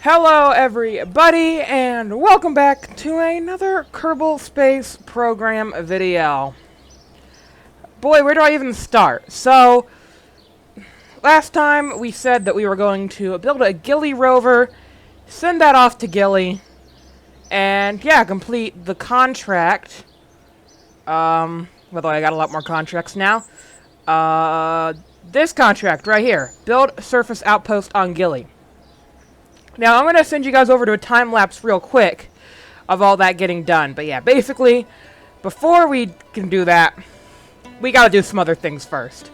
Hello everybody, and welcome back to another Kerbal Space Program video. Boy, where do I even start? So, last time we said that we were going to build a Gilly Rover, send that off to Gilly, and yeah, complete the contract. By the way, I got a lot more contracts now. This contract right here, build a surface outpost on Gilly. Now, I'm going to send you guys over to a time-lapse real quick of all that getting done. But yeah, basically, before we can do that, we got to do some other things first.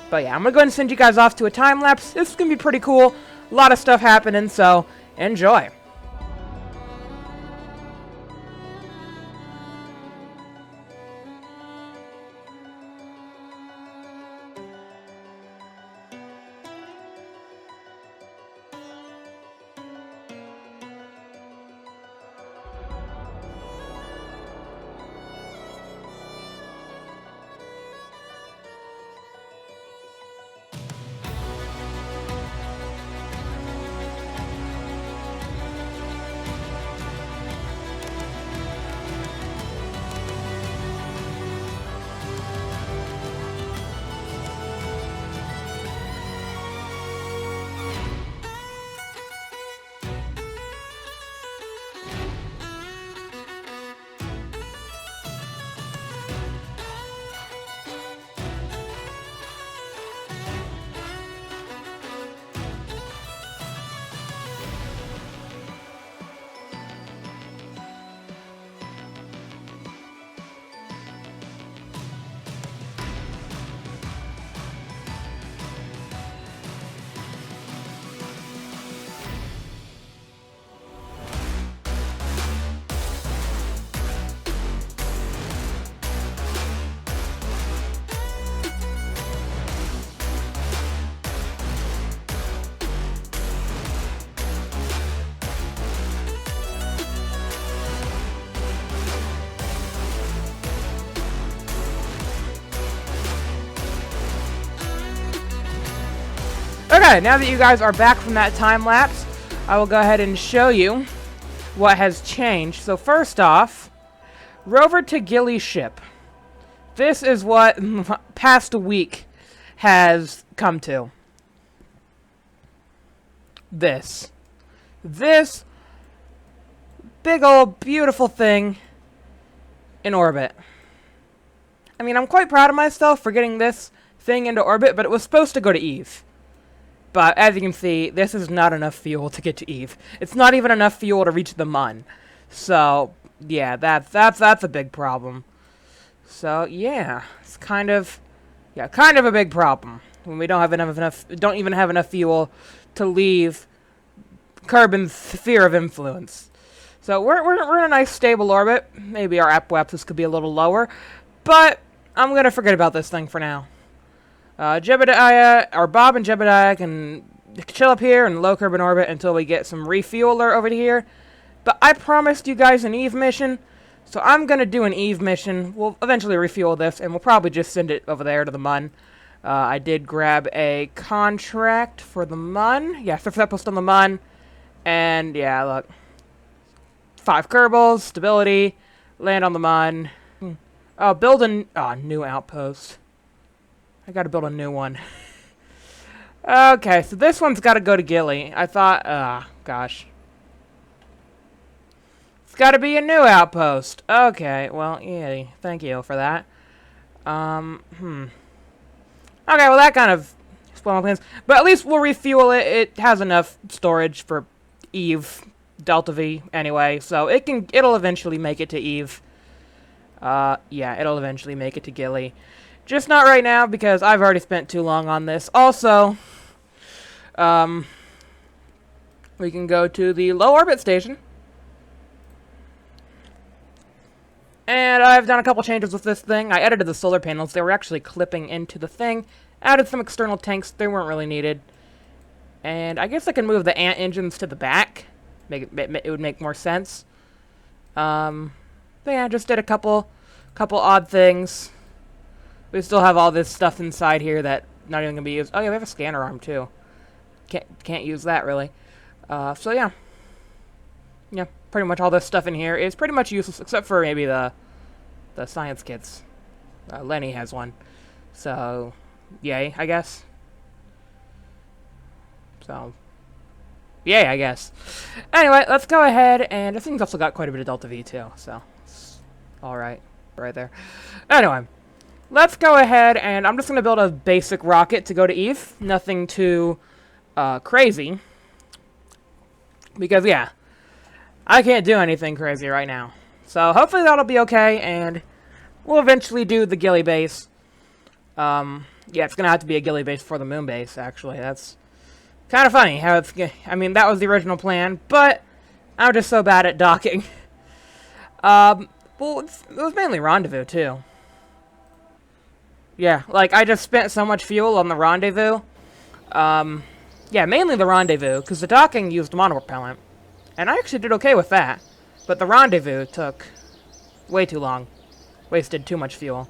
But yeah, I'm going to go ahead and send you guys off to a time-lapse. This is going to be pretty cool. A lot of stuff happening, so enjoy. Okay, now that you guys are back from that time lapse, I will go ahead and show you what has changed. So first off, rover to Gilly ship. This is what past week has come to. This big old beautiful thing in orbit. I mean, I'm quite proud of myself for getting this thing into orbit, but it was supposed to go to Eve. But as you can see, this is not enough fuel to get to Eve. It's not even enough fuel to reach the Mun. So, yeah, that's a big problem. So, yeah, it's kind of a big problem when we don't even have enough fuel to leave Kerbin's sphere of influence. So we're in a nice stable orbit. Maybe our Ep.12 could be a little lower, but I'm gonna forget about this thing for now. Jebediah, or Bob and Jebediah can chill up here in low Kerbin orbit until we get some refueler over here. But I promised you guys an Eve mission, so I'm going to do an Eve mission. We'll eventually refuel this, and we'll probably just send it over there to the Mun. I did grab a contract for the Mun. Yeah, surface outpost on the Mun. And, yeah, look. 5 Kerbals, stability, land on the Mun. Oh, build a new outpost. I gotta build a new one. Okay, so this one's gotta go to Gilly. I thought, gosh. It's gotta be a new outpost. Okay, well, yeah, thank you for that. Okay, well, that kind of spoiled my plans. But at least we'll refuel it. It has enough storage for Eve, Delta V, anyway. So it'll eventually make it to Eve. Yeah, it'll eventually make it to Gilly. Just not right now, because I've already spent too long on this. Also, we can go to the low orbit station. And I've done a couple changes with this thing. I edited the solar panels. They were actually clipping into the thing. Added some external tanks. They weren't really needed. And I guess I can move the ant engines to the back. It would make more sense. But yeah, I just did a couple odd things. We still have all this stuff inside here that not even gonna be used. Oh yeah, we have a scanner arm too. Can't use that really. So yeah, Yeah, pretty much all this stuff in here is pretty much useless, except for maybe the science kits. Lenny has one. So, yay, I guess. So, yay, I guess. Anyway, let's go ahead, and this thing's also got quite a bit of Delta V, too, so, alright, right there. Anyway, let's go ahead, and I'm just going to build a basic rocket to go to Eve. Nothing too crazy. Because, yeah, I can't do anything crazy right now. So, hopefully that'll be okay, and we'll eventually do the Gilly base. Yeah, it's going to have to be a Gilly base for the moon base, actually. That's kind of funny how it's... I mean, that was the original plan, but I'm just so bad at docking. Well, it was mainly rendezvous, too. Yeah, like, I just spent so much fuel on the rendezvous. Yeah, mainly the rendezvous, because the docking used monopropellant. And I actually did okay with that. But the rendezvous took way too long. Wasted too much fuel.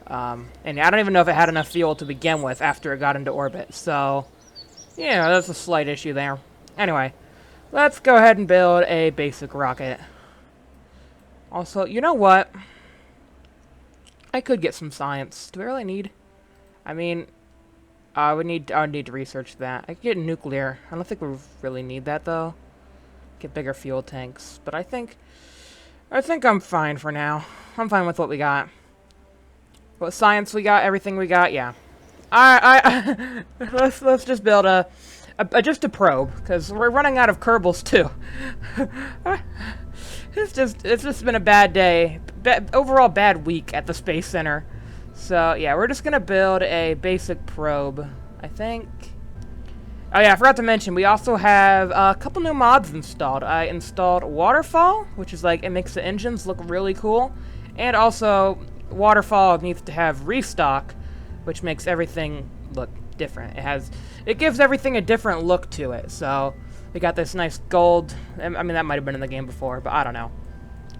And I don't even know if it had enough fuel to begin with after it got into orbit. So, yeah, that's a slight issue there. Anyway, let's go ahead and build a basic rocket. Also, you know what? I could get some science. Do I really need? I mean, I would need to research that. I could get nuclear. I don't think we really need that though. Get bigger fuel tanks, but I think I'm fine for now. I'm fine with what we got. What science we got, everything we got, yeah. Let's just build just a probe, because we're running out of Kerbals too. It's just been a bad day. Overall bad week at the Space Center. So, yeah, we're just going to build a basic probe, I think. Oh, yeah, I forgot to mention, we also have a couple new mods installed. I installed Waterfall, which is like, it makes the engines look really cool. And also, Waterfall needs to have Restock, which makes everything look different. It gives everything a different look to it. So, we got this nice gold, I mean, that might have been in the game before, but I don't know.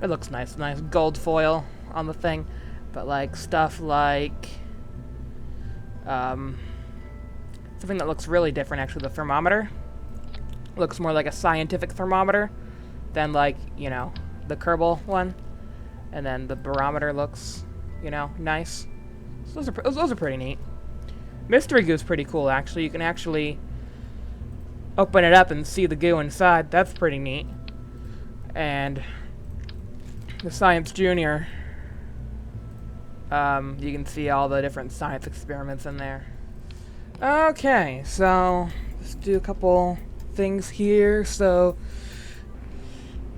It looks nice, nice gold foil on the thing. But like stuff like something that looks really different, actually, the thermometer looks more like a scientific thermometer than like, you know, the Kerbal one. And then the barometer looks, you know, nice. So those are pretty neat. Mystery Goo's pretty cool, actually. You can actually open it up and see the goo inside. That's pretty neat. And the Science Junior, you can see all the different science experiments in there. Okay, so let's do a couple things here. So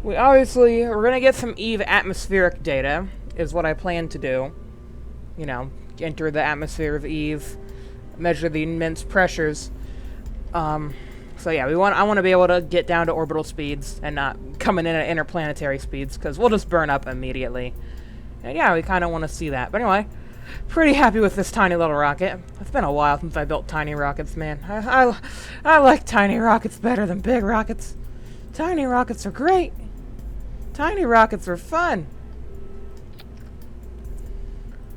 we're gonna get some Eve atmospheric data, is what I plan to do. You know, enter the atmosphere of Eve, measure the immense pressures. So yeah, I want to be able to get down to orbital speeds and not coming in at interplanetary speeds, because we'll just burn up immediately. And yeah, we kind of want to see that. But anyway, pretty happy with this tiny little rocket. It's been a while since I built tiny rockets, man. I like tiny rockets better than big rockets. Tiny rockets are great. Tiny rockets are fun.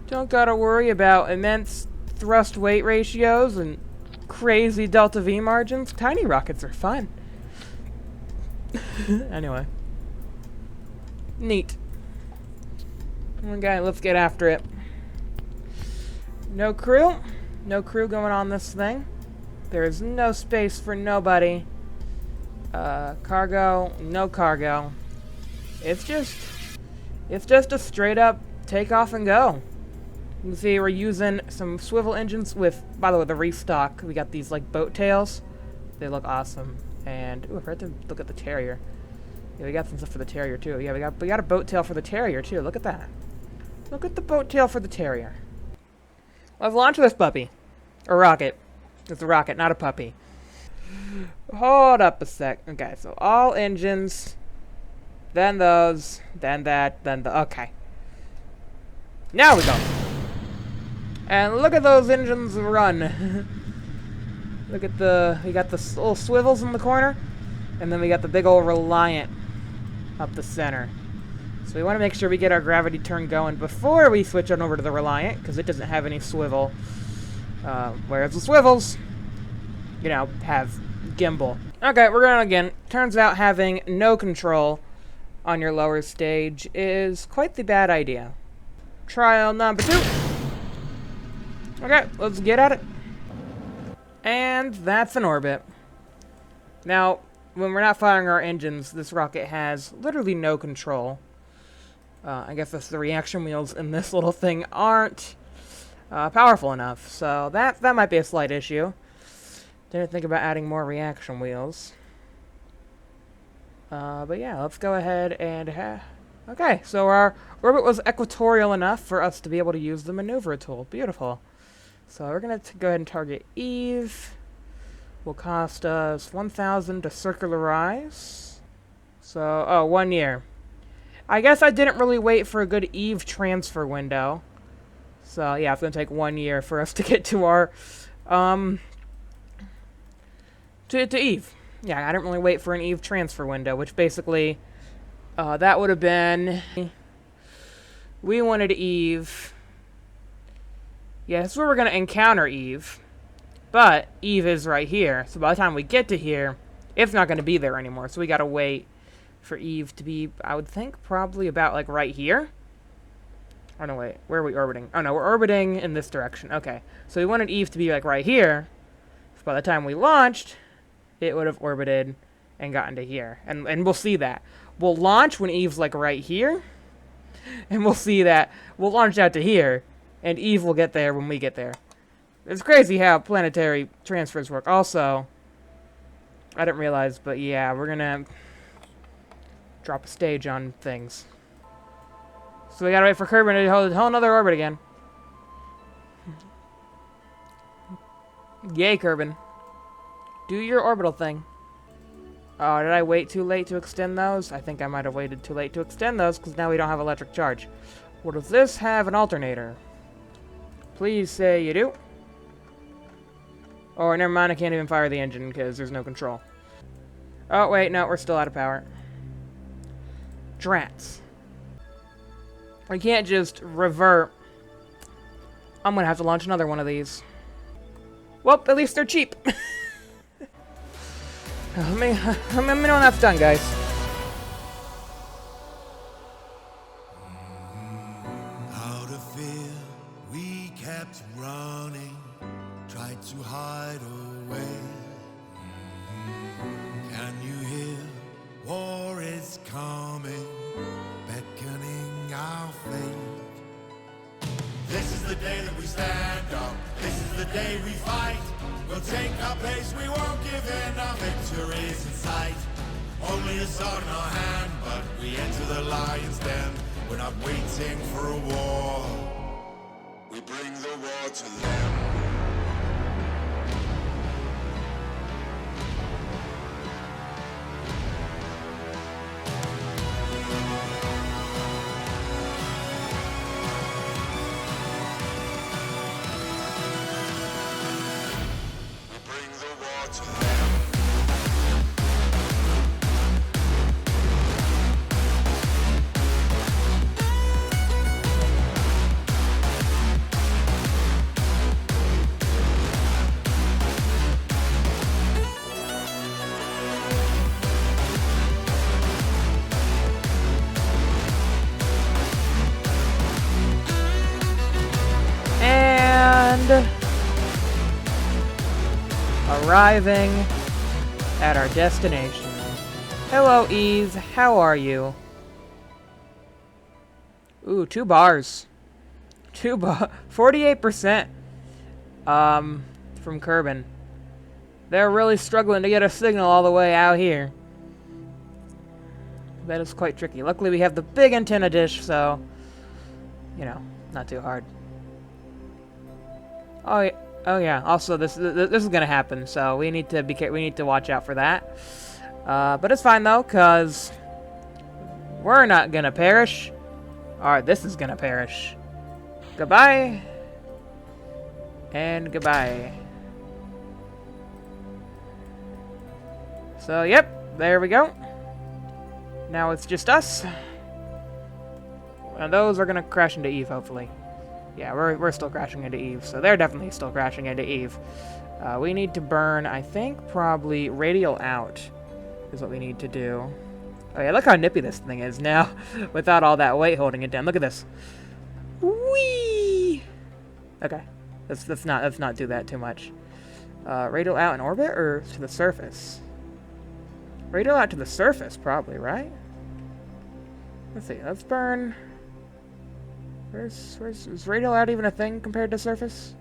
Don't gotta worry about immense thrust-weight ratios and crazy delta V margins. Tiny rockets are fun. Anyway. Neat. Okay, let's get after it. No crew. No crew going on this thing. There is no space for nobody. Cargo. No cargo. It's just a straight up take off and go. You can see we're using some swivel engines with, by the way, the restock. We got these like boat tails. They look awesome. And ooh, I forgot to look at the Terrier. Yeah, we got some stuff for the Terrier too. Yeah, we got a boat tail for the Terrier too. Look at that. Look at the boat tail for the Terrier. Let's launch this puppy. A rocket. It's a rocket, not a puppy. Hold up a sec. Okay, so all engines, then those, then that, then the... Okay. Now we go. And look at those engines run. Look at we got the little swivels in the corner, and then we got the big old Reliant up the center. So we want to make sure we get our gravity turn going before we switch on over to the Reliant, because it doesn't have any swivel. Whereas the swivels, you know, have gimbal. Okay, we're going again. Turns out having no control on your lower stage is quite the bad idea. Trial number 2. Okay, let's get at it. And that's an orbit. Now, when we're not firing our engines, this rocket has literally no control. I guess that's the reaction wheels in this little thing aren't powerful enough, so that might be a slight issue. Didn't think about adding more reaction wheels. But yeah, let's go ahead and... okay, so our orbit was equatorial enough for us to be able to use the maneuver tool. Beautiful. So we're going to go ahead and target Eve. Will cost us 1,000 to circularize. So, oh, 1 year. I guess I didn't really wait for a good Eve transfer window. So, yeah, it's going to take 1 year for us to get to our, to Eve. Yeah, I didn't really wait for an Eve transfer window, which basically, that would have been... We wanted Eve... Yeah, this is where we're going to encounter Eve. But Eve is right here. So by the time we get to here, it's not going to be there anymore. So we got to wait for Eve to be, I would think, probably about, like, right here. Oh, no, wait. Where are we orbiting? Oh, no, we're orbiting in this direction. Okay. So we wanted Eve to be, like, right here. So by the time we launched, it would have orbited and gotten to here. And we'll see that. We'll launch when Eve's, like, right here. And we'll see that. We'll launch out to here. And Eve will get there when we get there. It's crazy how planetary transfers work. Also, I didn't realize, but yeah, we're gonna drop a stage on things. So we gotta wait for Kerbal to hold a whole nother orbit again. Yay, Kerbal. Do your orbital thing. Oh, did I wait too late to extend those? I think I might have waited too late to extend those, because now we don't have electric charge. Well, does this have an alternator? Please say you do. Oh, never mind, I can't even fire the engine because there's no control. Oh, wait, no, we're still out of power. Drats. We can't just revert. I'm gonna have to launch another one of these. Well, at least they're cheap. Let me know when that's done, guys. Out of fear, we kept running. Tried to hide away. Can you hear? War is coming, beckoning our fate. This is the day that we stand up. This is the day we fight. We'll take our place, we won't give in. Our victory is in sight. Only a sword in our hand, but we enter the lion's den. We're not waiting for a war. We bring the war to them. Arriving at our destination. Hello, Eve. How are you? Ooh, 2 bars. 48%. From Kerbal. They're really struggling to get a signal all the way out here. That is quite tricky. Luckily, we have the big antenna dish, so you know, not too hard. Oh yeah. Also, this is gonna happen, so we need to watch out for that. But it's fine though, cause we're not gonna perish. Or this is gonna perish. Goodbye. And goodbye. So yep, there we go. Now it's just us. And those are gonna crash into Eve, hopefully. Yeah, we're still crashing into Eve, so they're definitely still crashing into Eve. We need to burn, I think, probably radial out is what we need to do. Oh yeah, look how nippy this thing is now without all that weight holding it down. Look at this. Whee! Okay, let's not do that too much. Radial out in orbit or to the surface? Radial out to the surface, probably, right? Let's see. Let's burn. Is radial out even a thing compared to surface?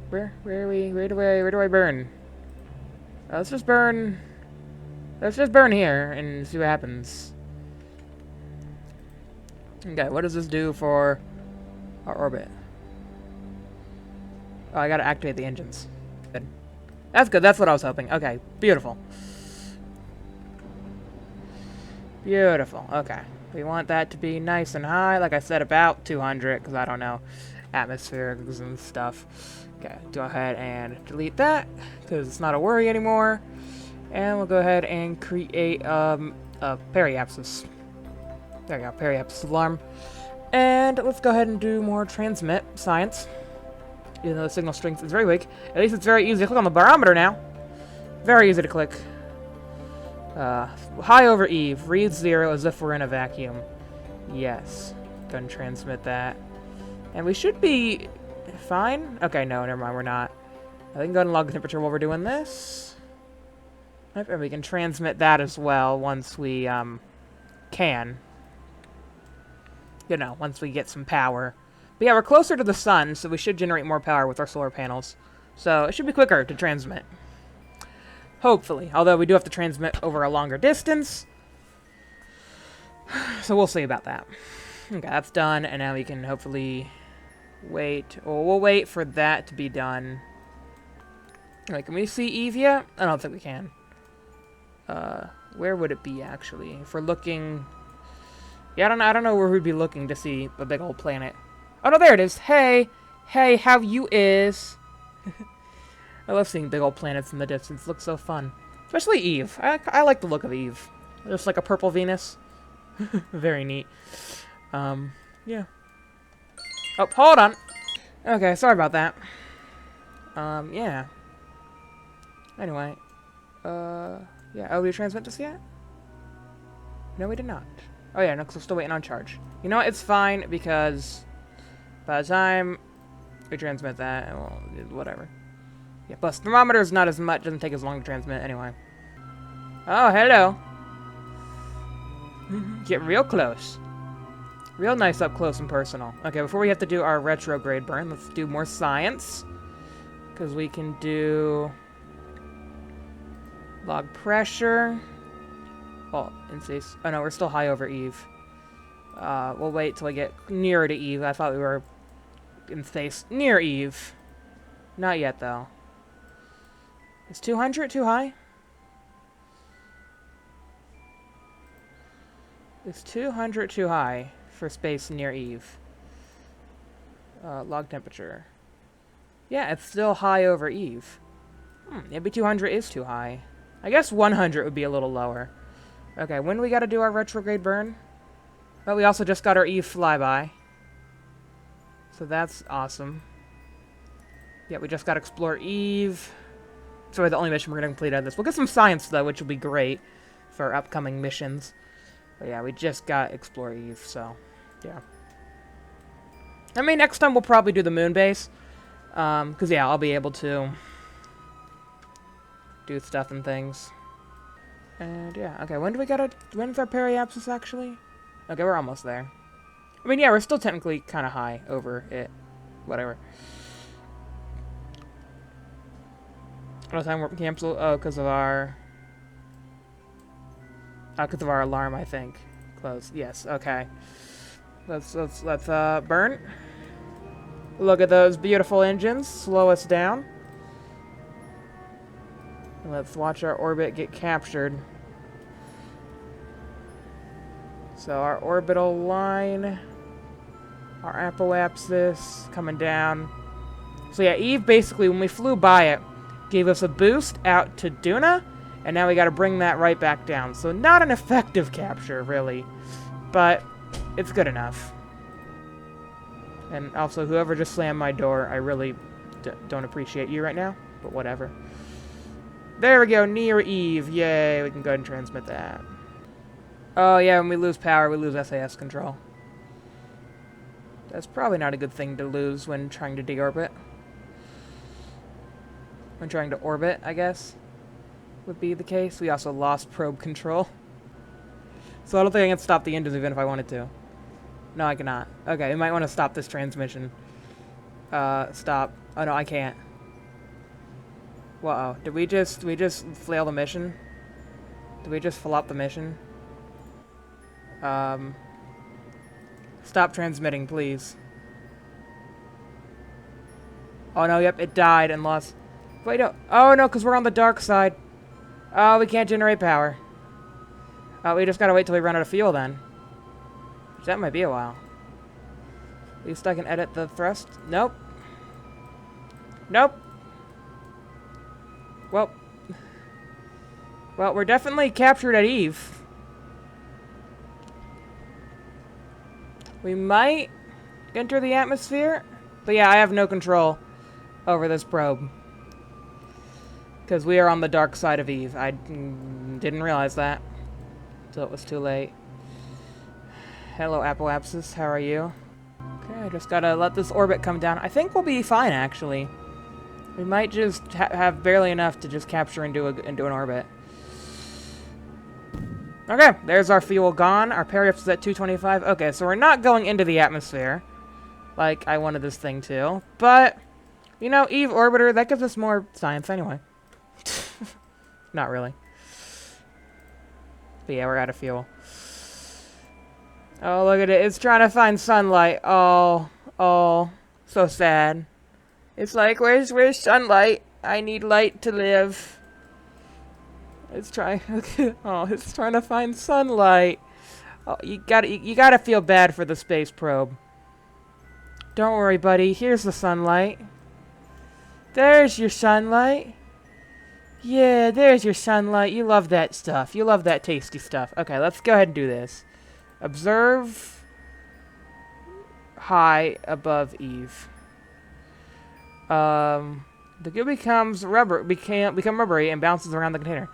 Where do I burn? Let's just burn. Let's just burn here and see what happens. Okay, what does this do for our orbit? Oh, I gotta activate the engines. Good. That's good. That's what I was hoping. Okay, beautiful. Beautiful. Okay. We want that to be nice and high. Like I said, about 200, because I don't know. Atmospherics and stuff. Okay, go ahead and delete that, because it's not a worry anymore. And we'll go ahead and create a periapsis. There we go, periapsis alarm. And let's go ahead and do more transmit science. Even though the signal strength is very weak. At least it's very easy to click on the barometer now. Very easy to click. High over Eve. Read 0 as if we're in a vacuum. Yes. Go and transmit that. And we should be fine. Okay, no, never mind, we're not. I can go ahead and log the temperature while we're doing this. Yep, and we can transmit that as well once we, can. You know, once we get some power. But yeah, we're closer to the sun, so we should generate more power with our solar panels. So it should be quicker to transmit. Hopefully. Although we do have to transmit over a longer distance. So we'll see about that. Okay, that's done, and now we can hopefully wait. Or we'll wait for that to be done. Alright, can we see Eve yet? I don't think we can. Where would it be, actually? If we're looking... Yeah, I don't know where we'd be looking to see a big old planet. Oh, no, there it is. Hey! Hey, how you is? I love seeing big old planets in the distance. It looks so fun. Especially Eve. I like the look of Eve. Just like a purple Venus. Very neat. Yeah. Oh, hold on. Okay, sorry about that. Yeah. Anyway. Yeah. Oh, we transmit this yet? No, we did not. Oh, yeah, no, 'cause we're still waiting on charge. You know what? It's fine, because by the time we transmit that, well, whatever. Yeah, plus thermometer is not as much, doesn't take as long to transmit anyway. Oh, hello. Get real close. Real nice up close and personal. Okay, before we have to do our retrograde burn, let's do more science. Because we can do... log pressure. Oh, in space. Oh no, we're still high over Eve. We'll wait till I get nearer to Eve. I thought we were in space near Eve. Not yet, though. Is 200 too high? Is 200 too high for space near Eve? Log temperature. Yeah, it's still high over Eve. Maybe 200 is too high. I guess 100 would be a little lower. Okay, when do we gotta do our retrograde burn? Well, we also just got our Eve flyby. So that's awesome. Yeah, we just gotta explore Eve. It's really the only mission we're gonna complete out of this. We'll get some science, though, which will be great for our upcoming missions. But yeah, we just got explore Eve, so yeah. I mean, next time we'll probably do the moon base. Because yeah, I'll be able to do stuff and things. And yeah, okay, when's our periapsis actually? Okay, we're almost there. I mean, yeah, we're still technically kind of high over it. Whatever. What time we're cancel? Oh, because of our... because of our alarm, I think. Close. Yes, okay. Let's burn. Look at those beautiful engines. Slow us down. And let's watch our orbit get captured. So our orbital line, our apoapsis coming down. So yeah, Eve basically, when we flew by it, gave us a boost out to Duna, and now we gotta bring that right back down. So not an effective capture, really, but it's good enough. And also, whoever just slammed my door, I really don't appreciate you right now. but whatever. There we go, near Eve. Yay, we can go ahead and transmit that. Oh yeah, when we lose power, we lose SAS control. That's probably not a good thing to lose when trying to deorbit. When trying to orbit, I guess, would be the case. We also lost probe control. So I don't think I can stop the engines even if I wanted to. No, I cannot. Okay, we might want to stop this transmission. Stop. Oh no, I can't. Whoa, did we just flail the mission? Did we just flop the mission? Stop transmitting, please. Oh no, yep, it died and lost. Wait, no. Oh no, because we're on the dark side. Oh, we can't generate power. Oh, we just gotta wait till we run out of fuel then. That might be a while. At least I can edit the thrust. Nope. Nope. Well, we're definitely captured at Eve. We might enter the atmosphere. But yeah, I have no control over this probe. Because we are on the dark side of Eve. I didn't realize that. Until it was too late. Hello, Apoapsis. How are you? Okay, I just gotta let this orbit come down. I think we'll be fine, actually. We might just have barely enough to just capture into an orbit. Okay, there's our fuel gone. Our periapsis is at 225. Okay, so we're not going into the atmosphere, like I wanted this thing to. But, you know, Eve Orbiter, that gives us more science anyway. Not really. But yeah, we're out of fuel. Oh, look at it. It's trying to find sunlight. Oh, so sad. It's like, where's sunlight? I need light to live. It's trying. Oh, it's trying to find sunlight. Oh, you gotta feel bad for the space probe. Don't worry, buddy. Here's the sunlight. There's your sunlight. Yeah, there's your sunlight. You love that stuff. You love that tasty stuff. Okay, let's go ahead and do this. Observe high above Eve. The goo become rubbery and bounces around the container.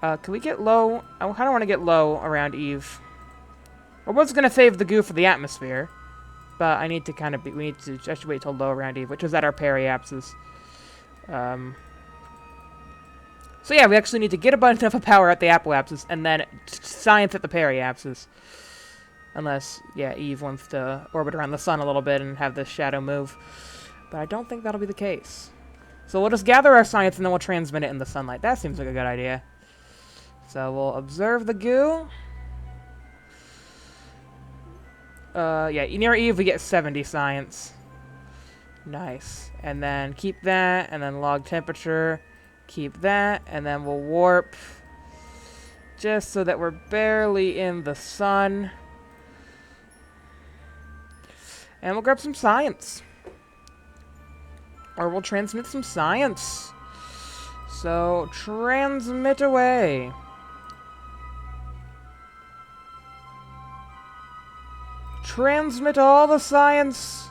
Can we get low? I kind of want to get low around Eve. I was gonna save the goo for the atmosphere, but I need to kind of we need to just wait till low around Eve, which is at our periapsis. So yeah, we actually need to get a bunch of power at the apoapsis and then science at the periapsis. Unless, yeah, Eve wants to orbit around the sun a little bit and have this shadow move. But I don't think that'll be the case. So we'll just gather our science and then we'll transmit it in the sunlight. That seems like a good idea. So we'll observe the goo. Yeah, near Eve we get 70 science. Nice. And then keep that, and then log temperature. Keep that, and then we'll warp. Just so that we're barely in the sun. And we'll grab some science. Or we'll transmit some science. So, transmit away. Transmit all the science.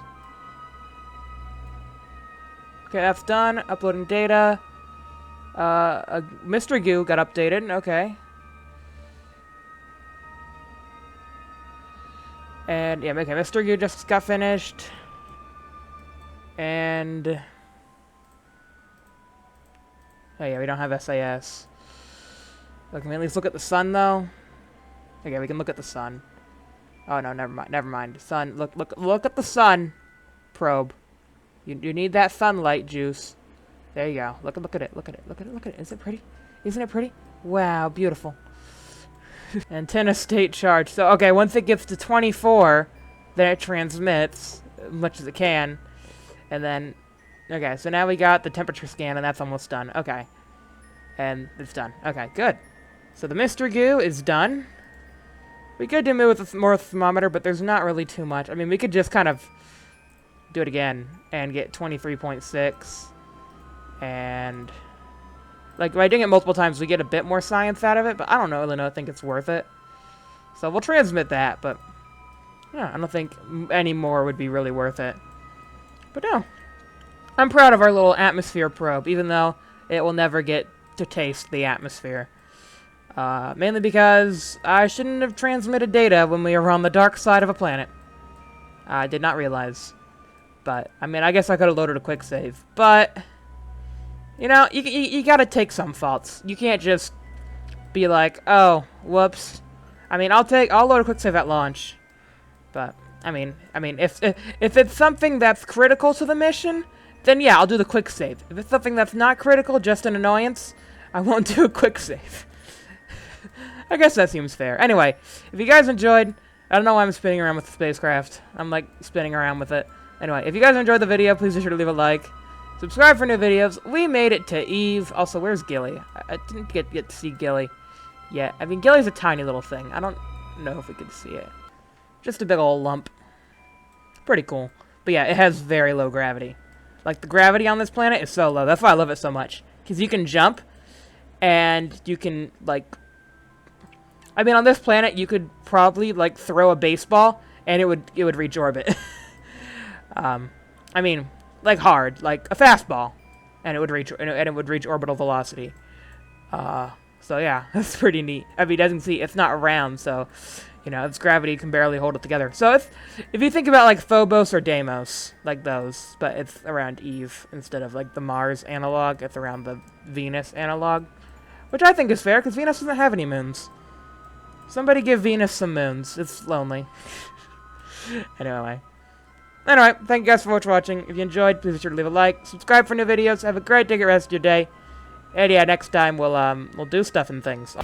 Okay, that's done. Uploading data. Mr. Goo got updated. Okay. And, yeah, okay, Mr. Goo just got finished. And... oh, yeah, we don't have SAS. Look, can we at least look at the sun, though? Okay, we can look at the sun. Oh, no, never mind. Never mind. Sun, look at the sun. Probe. You need that sunlight juice. There you go. Look at it. Look at it. Is it pretty? Isn't it pretty? Wow, beautiful. Antenna state charge. So, okay, once it gets to 24, then it transmits as much as it can. And then, okay, so now we got the temperature scan, and that's almost done. Okay. And it's done. Okay, good. So the Mr. Goo is done. We could do with more thermometer, but there's not really too much. I mean, we could just kind of do it again and get 23.6. And, like, by doing it multiple times, we get a bit more science out of it, but I don't really know. I think it's worth it. So we'll transmit that, but yeah, I don't think any more would be really worth it. But no. I'm proud of our little atmosphere probe, even though it will never get to taste the atmosphere. Mainly because I shouldn't have transmitted data when we were on the dark side of a planet. I did not realize. But, I mean, I guess I could have loaded a quick save. But, you know, you gotta take some faults. You can't just be like, oh, whoops. I mean, I'll load a quick save at launch. But, I mean, if it's something that's critical to the mission, then yeah, I'll do the quick save. If it's something that's not critical, just an annoyance, I won't do a quick save. I guess that seems fair. Anyway, if you guys enjoyed, I don't know why I'm spinning around with the spacecraft. I'm, like, spinning around with it. Anyway, if you guys enjoyed the video, please be sure to leave a like. Subscribe for new videos. We made it to Eve. Also, where's Gilly? I didn't get to see Gilly yet. I mean, Gilly's a tiny little thing. I don't know if we could see it. Just a big old lump. Pretty cool. But yeah, it has very low gravity. Like, the gravity on this planet is so low. That's why I love it so much. Because you can jump, and you can, like... I mean, on this planet, you could probably, like, throw a baseball, and it would reach orbit. I mean, like hard, like a fastball, and it would reach orbital velocity. So yeah, that's pretty neat. I mean, as you can see, it's not round, so you know, its gravity can barely hold it together. So if you think about like Phobos or Deimos, like those, but it's around Eve instead of like the Mars analog, it's around the Venus analog, which I think is fair because Venus doesn't have any moons. Somebody give Venus some moons. It's lonely. Anyway, thank you guys for watching. If you enjoyed, please be sure to leave a like. Subscribe for new videos. Have a great day, rest of your day. And yeah, next time we'll do stuff and things.